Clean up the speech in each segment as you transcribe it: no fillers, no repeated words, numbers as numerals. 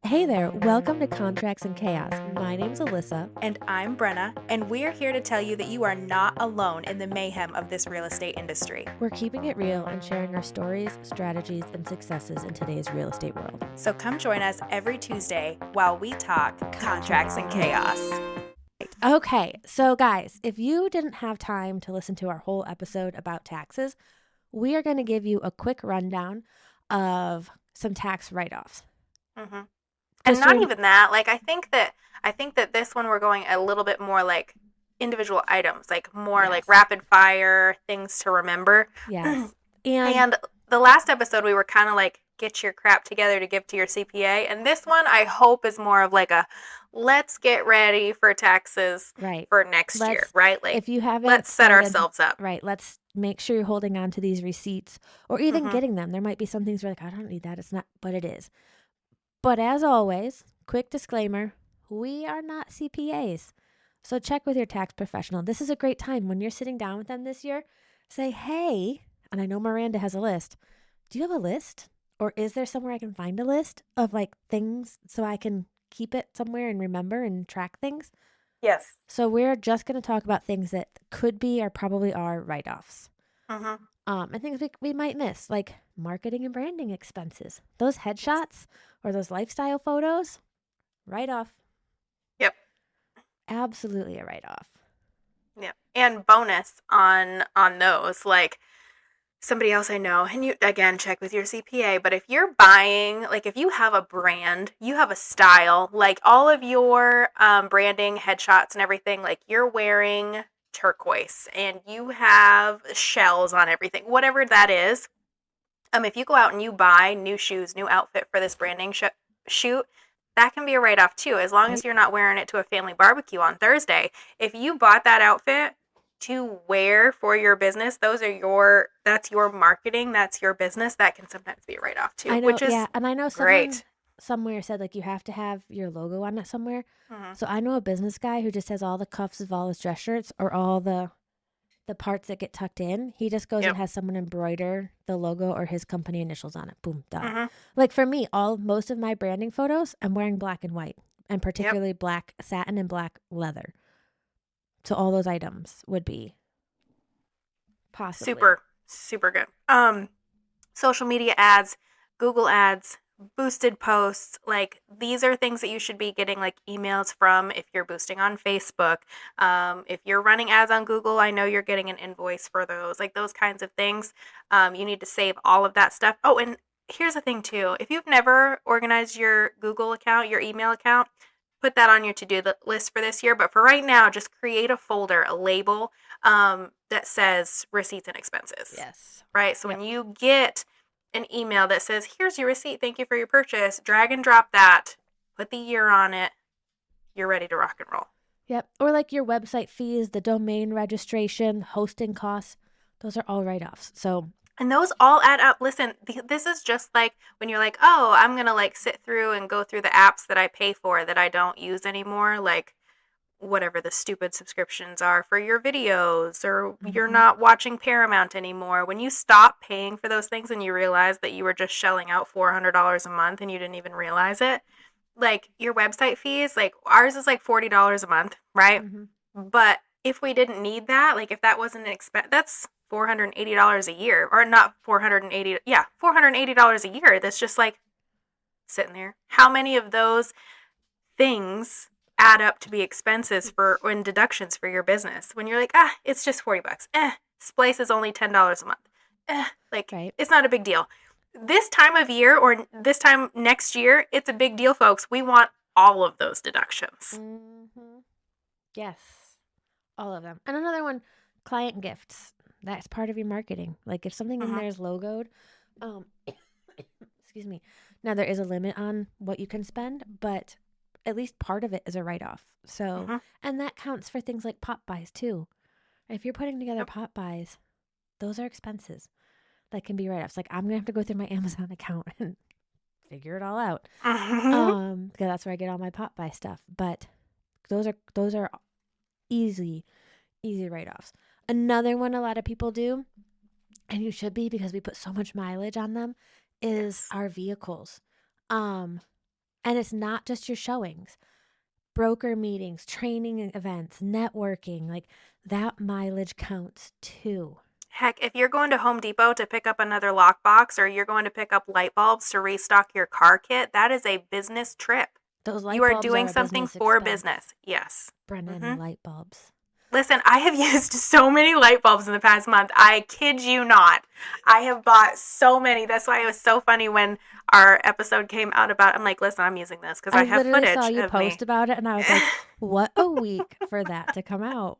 Hey there, welcome to Contracts and Chaos. My name's Alyssa. And I'm Brenna, and we're here to tell you that you are not alone in the mayhem of this real estate industry. We're keeping it real and sharing our stories, strategies, and successes in today's real estate world. So come join us every Tuesday while we talk contracts and chaos. Okay, so guys, if you didn't have time to listen to our whole episode about taxes, we are going to give you a quick rundown of some tax write-offs. Mm-hmm. And not even that. Like I think that this one we're going a little bit more like individual items, like more like rapid fire things to remember. Yes. And the last episode we were kind of like get your crap together to give to your CPA, and this one I hope is more of like a let's get ready for taxes for next year, right? Like if you haven't, let's set ourselves up. Right. Let's make sure you're holding on to these receipts or even getting them. There might be some things where like, I don't need that. It's not, but it is. But as always, quick disclaimer, we are not CPAs. So check with your tax professional. This is a great time when you're sitting down with them this year. Say, hey, and I know Miranda has a list. Do you have a list? Or is there somewhere I can find a list of like things so I can keep it somewhere and remember and track things? Yes. So we're just going to talk about things that could be or probably are write-offs. And things we might miss, like marketing and branding expenses. Those headshots or those lifestyle photos, write-off. Yep. Absolutely a write-off. Yep. And bonus on those, like somebody else I know, and you again check with your CPA, but if you're buying, like if you have a brand, you have a style, like all of your branding headshots and everything, like you're wearing turquoise and you have shells on everything, whatever that is. If you go out and you buy new shoes, new outfit for this branding shoot, that can be a write-off too, as long as you're not wearing it to a family barbecue on Thursday. If you bought that outfit to wear for your business, that's your marketing, that's your business, that can sometimes be a write-off too. I know, which is and I know great. Somewhere said like you have to have your logo on it somewhere. So I know a business guy who just has all the cuffs of all his dress shirts or all the parts that get tucked in. He just goes and has someone embroider the logo or his company initials on it. Boom, done. Like for me, most of my branding photos, I'm wearing black and white, and particularly black satin and black leather. So all those items would be possibly super good. Social media ads, Google ads, boosted posts, like these are things that you should be getting like emails from if you're boosting on Facebook. If you're running ads on Google, I know you're getting an invoice for those, like those kinds of things. You need to save all of that stuff. Oh, and here's the thing too. If you've never organized your Google account, your email account, put that on your to-do list for this year. But for right now, just create a folder, a label that says receipts and expenses. Yes. Right? So when you get an email that says, here's your receipt, thank you for your purchase, drag and drop that, put the year on it, you're ready to rock and roll. Yep. Or like your website fees, the domain registration, hosting costs, those are all write-offs. And those all add up. Listen, this is just like when you're like, oh, I'm going to like sit through and go through the apps that I pay for that I don't use anymore, like whatever the stupid subscriptions are for your videos, or you're not watching Paramount anymore. When you stop paying for those things and you realize that you were just shelling out $400 a month and you didn't even realize it, like your website fees, like ours is like $40 a month, right? But if we didn't need that, like if that wasn't an expense, that's $480 a year, or not 480, yeah, $480 a year. That's just like sitting there. How many of those things add up to be expenses for and deductions for your business when you're like, it's just $40. Splice is only $10 a month. It's not a big deal. This time of year or this time next year, it's a big deal, folks. We want all of those deductions. Yes, all of them. And another one, client gifts. That's part of your marketing. Like if something in there is logoed, excuse me. Now there is a limit on what you can spend, but at least part of it is a write-off. So, and that counts for things like pop buys too. If you're putting together pop buys, those are expenses that can be write-offs. Like I'm going to have to go through my Amazon account and figure it all out. Because that's where I get all my pop buy stuff. But those are easy write-offs. Another one a lot of people do, and you should be because we put so much mileage on them, is our vehicles. And it's not just your showings, broker meetings, training events, networking, like that mileage counts too. Heck, if you're going to Home Depot to pick up another lockbox or you're going to pick up light bulbs to restock your car kit, that is a business trip. Those You light are bulbs doing are a something business for expense. business. Yes. Brennan, Mm-hmm. light bulbs. Listen, I have used so many light bulbs in the past month. I kid you not. I have bought so many. That's why it was so funny when our episode came out about I'm like, listen, I'm using this because I I have literally saw footage you of post me. about it and I was like, what a week for that to come out.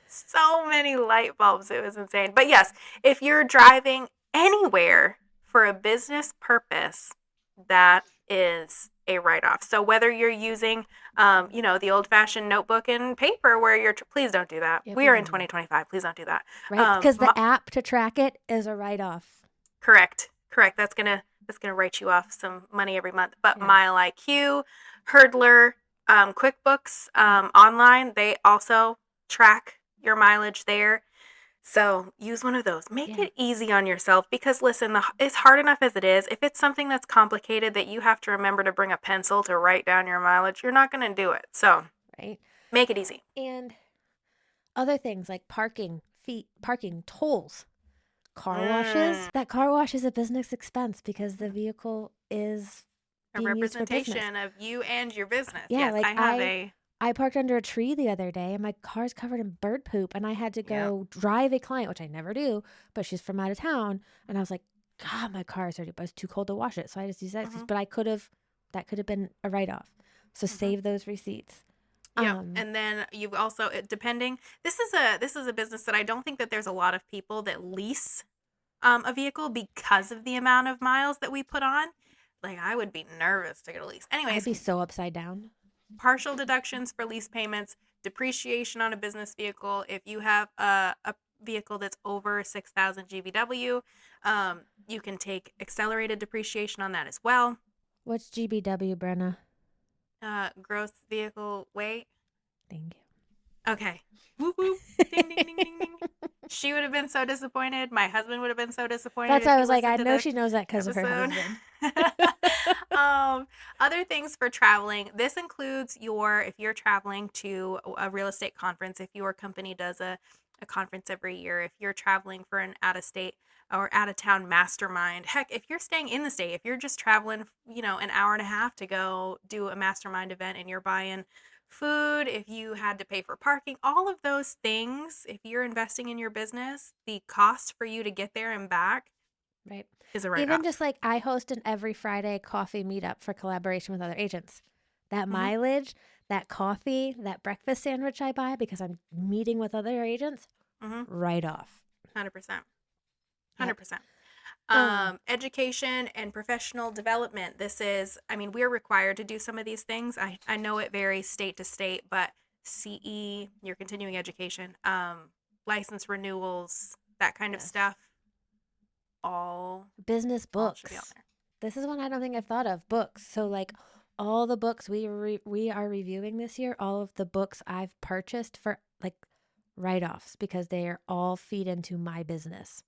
So many light bulbs. It was insane. But yes, if you're driving anywhere for a business purpose, that is a write off. So whether you're using, the old fashioned notebook and paper where please don't do that. Yeah, We please are in don't do that. 2025. Please don't do that. Right? Because the app to track it is a write off. Correct. That's gonna write you off some money every month. But Yeah. Mile IQ, Hurdler, QuickBooks online, they also track your mileage there. So use one of those. Make it easy on yourself because listen, it's hard enough as it is. If it's something that's complicated that you have to remember to bring a pencil to write down your mileage, you're not going to do it. So right, make it easy. and other things like parking tolls, car washes. That car wash is a business expense because the vehicle is A being used for business. representation of you and your business. Yeah, yes, like I I parked under a tree the other day and my car's covered in bird poop and I had to go drive a client, which I never do, but she's from out of town. And I was like, God, my car is dirty, but it's too cold to wash it. So I just used that excuse. But that could have been a write off. So save those receipts. Yeah, and then you also depending. This is a business that I don't think that there's a lot of people that lease a vehicle because of the amount of miles that we put on. Like I would be nervous to get a lease. Anyways, I'd be so upside down. Partial deductions for lease payments, depreciation on a business vehicle. If you have a vehicle that's over 6,000 GVW, you can take accelerated depreciation on that as well. What's GBW, Brenna? Gross vehicle weight. Thank you. Okay. Whoop whoop. Ding ding ding ding ding. She would have been so disappointed. My husband would have been so disappointed. That's why I was like, I know she knows that because of her husband. Other things for traveling. This includes if you're traveling to a real estate conference, if your company does a conference every year, if you're traveling for an out of state or out of town mastermind. Heck, if you're staying in the state, if you're just traveling, an hour and a half to go do a mastermind event and you're buying food, if you had to pay for parking, all of those things, if you're investing in your business, the cost for you to get there and back right is a write-off. Even just like I host an every Friday coffee meetup for collaboration with other agents. That mileage, that coffee, that breakfast sandwich I buy because I'm meeting with other agents, write off. 100%. 100%. Education and professional development. We're required to do some of these things. I know it varies state to state, but CE, your continuing education, license renewals, that kind of stuff, all business books. Should be out there. This is one I don't think I've thought of. Books. So like all the books we are reviewing this year, all of the books I've purchased for like write-offs because they are all feed into my business.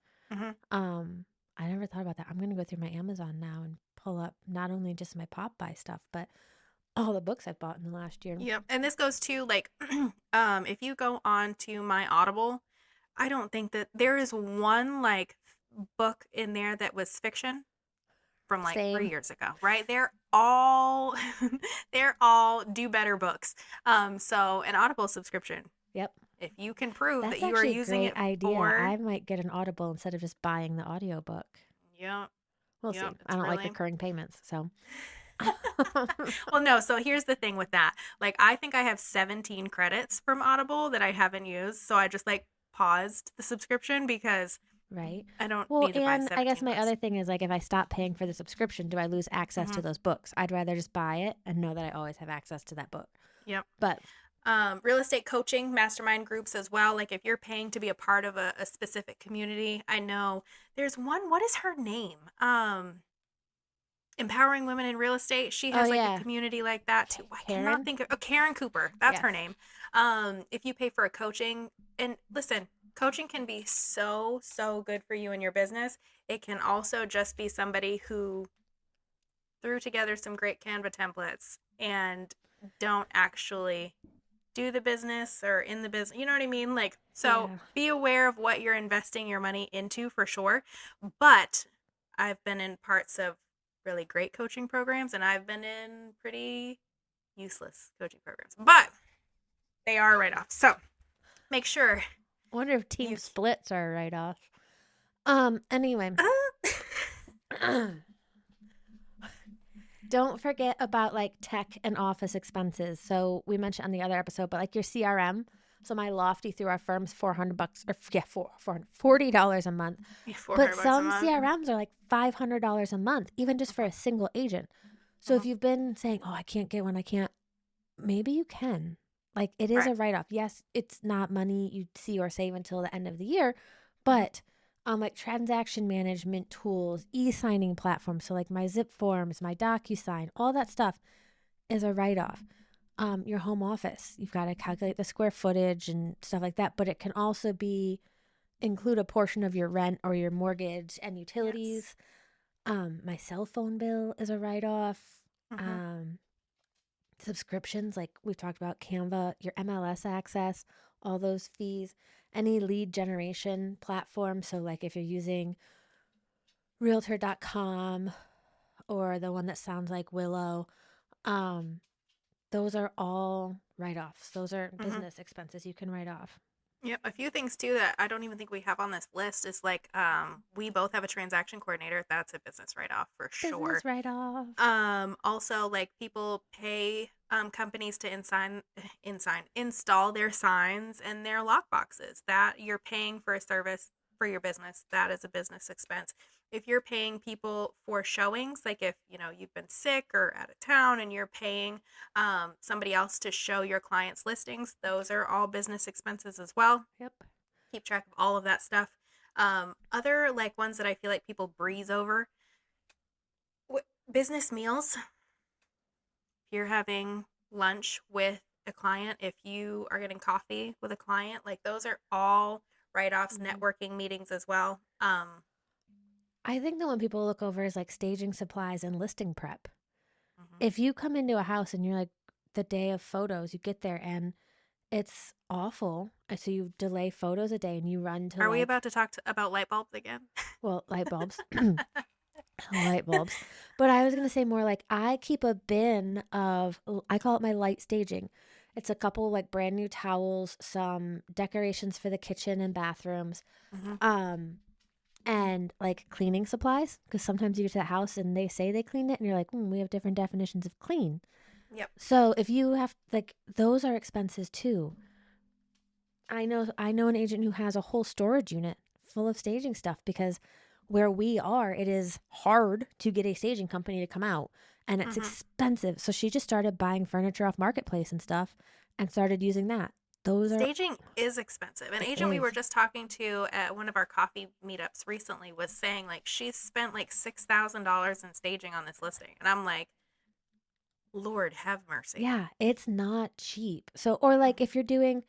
I never thought about that. I'm going to go through my Amazon now and pull up not only just my Popeye stuff, but all the books I've bought in the last year. Yep. And this goes to like, if you go on to my Audible, I don't think that there is one like book in there that was fiction from like 3 years ago, right? They're all do better books. So an Audible subscription. Yep. If you can prove That's that you are using it idea. I might get an Audible instead of just buying the audiobook. Yeah. We'll see. I don't like recurring payments, so. Well, no. So here's the thing with that. Like, I think I have 17 credits from Audible that I haven't used. So I just like paused the subscription because right. I don't need to buy 17 I guess my books. other thing is like if I stop paying for the subscription, do I lose access to those books? I'd rather just buy it and know that I always have access to that book. Yep. But real estate coaching, mastermind groups as well. Like if you're paying to be a part of a specific community, I know there's one. What is her name? Empowering Women in Real Estate. She has a community like that too. I cannot think of Karen Cooper. That's her name. If you pay for a coaching, and listen, coaching can be so good for you in your business. It can also just be somebody who threw together some great Canva templates and don't actually do the business or in the business. You know what I mean? Like, so Yeah. be aware of what you're investing your money into for sure. But I've been in parts of really great coaching programs and I've been in pretty useless coaching programs. But they are right off. So make sure I wonder if team you. splits are a write-off. Anyway. Don't forget about like tech and office expenses. So we mentioned on the other episode, but like your CRM. So my Lofty through our firm's $400 or yeah, $40 a month. But 400 bucks a some month. CRMs are like $500 a month, even just for a single agent. So if Mhm. you've been saying, "Oh, I can't get one, I can't," maybe you can. Like it is Right. a write-off. Yes, it's not money you see or save until the end of the year, Mhm. but like transaction management tools, e-signing platforms, so like my Zip forms, my DocuSign, all that stuff is a write-off. Your home office, you've got to calculate the square footage and stuff like that, but it can also be include a portion of your rent or your mortgage and Yes. utilities. My cell phone bill is a write-off. Mhm. Um, Subscriptions, like we've talked about, Canva, your MLS access, all those fees, any lead generation platform. So, like if you're using realtor.com or the one that sounds like Willow, um, those are all write offs. Those are Mhm. business expenses you can write off. Yep. A few things too that I don't even think we have on this list is like we both have a transaction coordinator. That's a business write off for sure. Business write off. Also, like people pay companies to install their signs and their lock boxes. That you're paying for a service for your business. That is a business expense. If you're paying people for showings, like if you know you've been sick or out of town and you're paying somebody else to show your clients listings, those are all business expenses as well. Yep. Keep track of all of that stuff. Other like ones that I feel like people breeze over, business meals. If you're having lunch with a client, if you are getting coffee with a client, like those are all write offs, Mhm. networking meetings as well. I think the one people look over is like staging supplies and listing prep. Mhm. If you come into a house and you're like the day of photos, you get there and it's awful. So you delay photos a day and you run to Are we like, about to talk about light bulbs again? well, light bulbs. Light bulbs. But I was going to say more like I keep a bin of, I call it my light staging. It's a couple like brand new towels, some decorations for the kitchen and bathrooms, Hmm. um, and like cleaning supplies. Because sometimes you get to the house and they say they cleaned it, and you're like, we have different definitions of clean. Yep. So if you have like those are expenses too. I know an agent who has a whole storage unit full of staging stuff because where we are, it is hard to get a staging company to come out and it's Hmm. expensive. So she just started buying furniture off marketplace and stuff and started using that. Those are Staging is expensive. An it agent we were is. just talking to at one of our coffee meetups recently was saying like she's spent like $6,000 in staging on this listing, and I'm like, Lord have mercy. Yeah, it's not cheap. So or like Mhm. if you're doing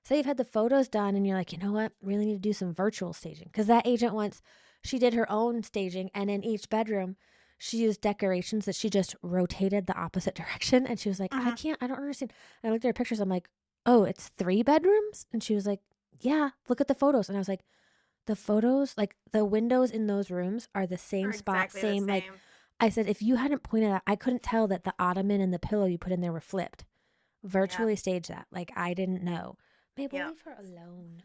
say you've had the photos done and you're like, "You know what? Really need to do some virtual staging." Cuz that agent once she did her own staging and in each bedroom she used decorations that she just rotated the opposite direction and she was like, Mhm. I don't understand." And I looked at her pictures. I'm like, "Oh, it's 3 bedrooms?" And she was like, "Yeah, look at the photos." And I was like, "The photos, like the windows in those rooms are the Are same spot, exactly the same like." same. I said, "If you hadn't pointed out, I couldn't tell that the ottoman and the pillow you put in there were flipped." Yeah. Virtually stage that. Like I didn't know. Mabel, Yeah. leave her alone.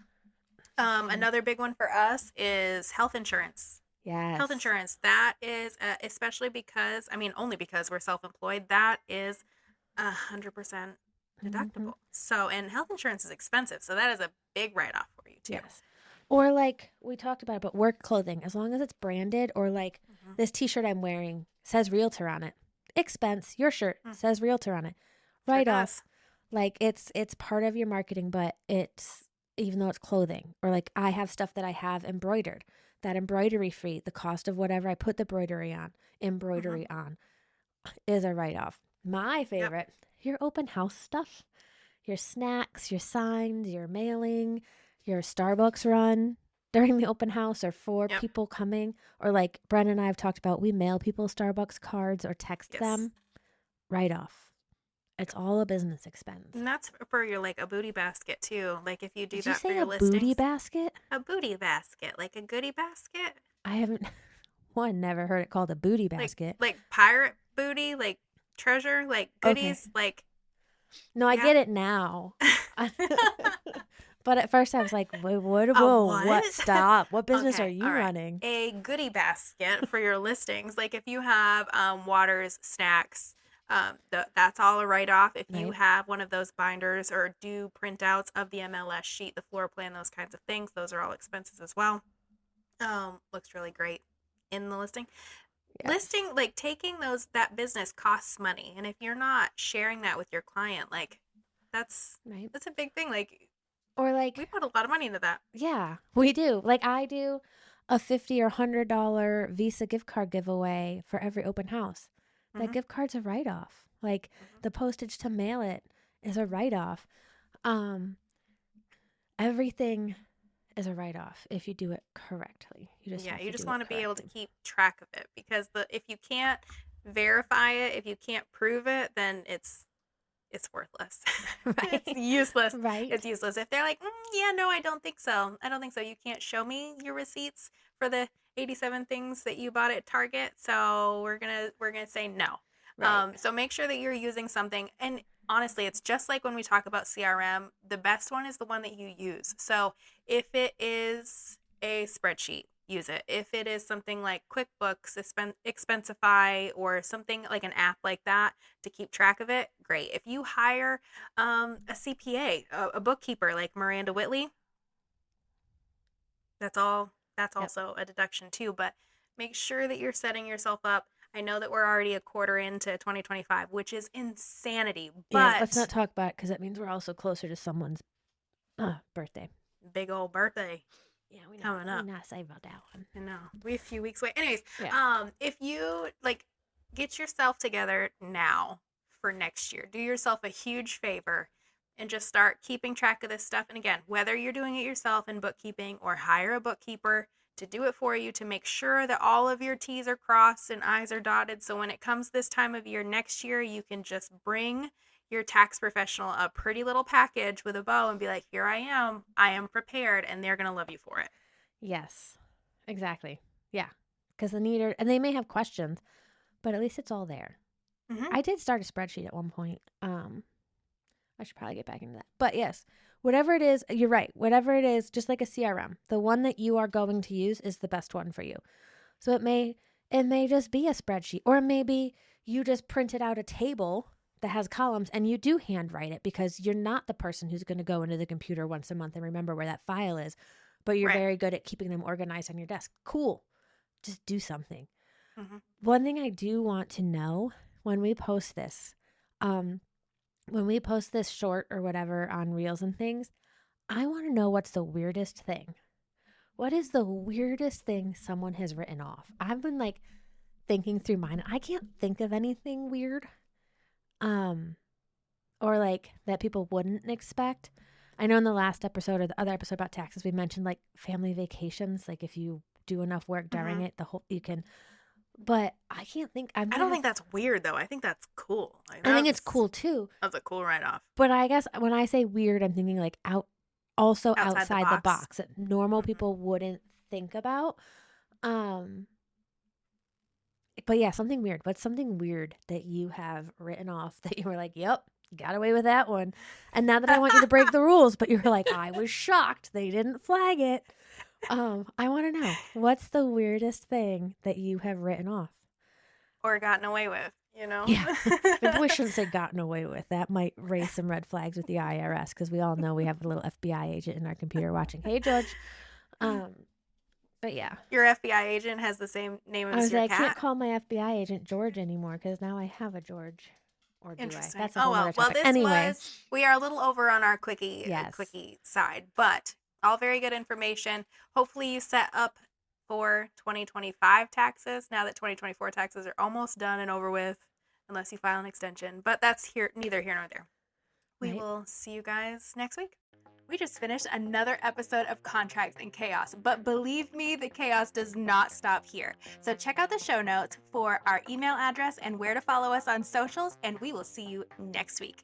She's being Another big one for us is health insurance. Health yes. insurance, that is, especially because, I mean, only because we're self employed, that is 100% Mm-hmm. deductible. So, and health insurance is expensive. So, that is a big write off for you, too. Yes. Or like we talked about, but work clothing, as long as it's branded or like Hmm. this T-shirt I'm wearing says realtor on it. Expense. Your shirt Hmm. says realtor on it. Sure Write off. does. Like it's part of your marketing, but it's even though it's clothing or like I have stuff that I have embroidered. That embroidery free, the cost of whatever I put the Hmm. embroidery on is a write off. My Yep. favorite, your open house stuff, your snacks, your signs, your mailing, your Starbucks run. during the open house or for Yep. people coming, or like Bren and I have talked about, we mail people Starbucks cards or text Yes. them, write off. It's all a business expense. And that's for your like a booty basket too. Like if you do Did you that for say your a booty listings, basket? a booty basket, like a goodie basket, I haven't, one, never heard it called a booty like basket. pirate booty, like treasure, like Okay. goodies, like No, I yeah. get it now. But at first I was like, A what? what? Stop. What business are Okay, all you right. running? A goodie basket for your listings. Like if you have waters, snacks, that's all a write off. If you Right? have one of those binders or do printouts of the MLS sheet, the floor plan, those kinds of things, those are all expenses as well. Looks really great in the listing. Yes. Listing, like taking that business costs money, and if you're not sharing that with your client, like that's Right? that's a big thing. Like Or like, we put a lot of money into that. yeah, we do. Like I do a $50 or $100 Visa gift card giveaway for every open house. That Mm-hmm. gift card's a write off. Like Mm-hmm. the postage to mail it is a write off. Um, everything is a write off if you do it correctly. You just Yeah, have you to just do it want to be able to correctly. keep track of it because if you can't verify it, if you can't prove it, then it's worthless. It's Right? useless. Right? It's useless. If they're like, yeah, no, I don't think so. I don't think so. You can't show me your receipts for the 87 things that you bought at Target, so we're gonna say no. Right. So make sure that you're using something. And honestly, it's just like when we talk about CRM. The best one is the one that you use. So if it is a spreadsheet, use it. If it is something like QuickBooks, Expensify, or something like an app like that to keep track of it, great. If you hire a CPA, a bookkeeper like Miranda Whitley, that's all. That's Yep. also a deduction too. But make sure that you're setting yourself up. I know that we're already a quarter into 2025, which is insanity, Yeah, let's but not talk about it because that means we're also closer to someone's birthday. big old birthday Yeah, we not coming we up. not say about that one. I know. We a few weeks away. Anyways, Yeah. if you like get yourself together now for next year, do yourself a huge favor and just start keeping track of this stuff. And again, whether you're doing it yourself in bookkeeping or hire a bookkeeper to do it for you to make sure that all of your T's are crossed and I's are dotted. So when it comes this time of year next year, you can just bring your tax professional a pretty little package with a bow and be like, here I am prepared, and they're going to love you for it. Yes. Exactly. Yeah. Because the neater, and they may have questions, but at least it's all there. Mm-hmm. I did start a spreadsheet at one point. I should probably get back into that. But yes, whatever it is, you're right. Whatever it is, just like a CRM, the one that you are going to use is the best one for you. So it may just be a spreadsheet, or maybe you just printed out a table that has columns and you do handwrite it because you're not the person who's going to go into the computer once a month and remember where that file is, but you're Right. very good at keeping them organized on your desk. Cool. Just do something. Mm-hmm. One thing I do want to know when we post this, um, when we post this short or whatever on Reels and things, I want to know what's the weirdest thing. What is the weirdest thing someone has written off? I've been like thinking through mine. I can't think of anything weird. Um, or like that people wouldn't expect. I know in the last episode or the other episode about taxes, we mentioned like family vacations. Like if you do enough work during Mm-hmm. it, the whole you can. But I can't think. I'm I gonna don't have. think that's weird though. I think that's cool. Like I think it's cool too. that's a cool write off. But I guess when I say weird, I'm thinking like also Outside the outside the box. box that normal Mm-hmm. people wouldn't think about. Um, but yeah, something weird. What's something weird that you have written off that you were like, "Yep, got away with that one." And now that I want you to break the rules, but you're like, "I was shocked they didn't flag it." I want to know what's the weirdest thing that you have written off. Or gotten away with, you know? Yeah. Maybe we shouldn't say gotten away with. That might raise some red flags with the IRS because we all know we have a little FBI agent in our computer watching. Hey, Judge. Um, but yeah. Your FBI agent has the same name I as was your like, I can't cat. call my FBI agent George anymore because now I have a George. Or do I? Interesting. That's a Oh whole nother well, topic. this Anyway, was we are a little over on our yes. quickie side, but all very good information. Hopefully you set up for 2025 taxes now that 2024 taxes are almost done and over with unless you file an extension. But that's neither here nor there. We Right. will see you guys next week. We just finished another episode of Contracts and Chaos, but believe me, the chaos does not stop here. So check out the show notes for our email address and where to follow us on socials, and we will see you next week.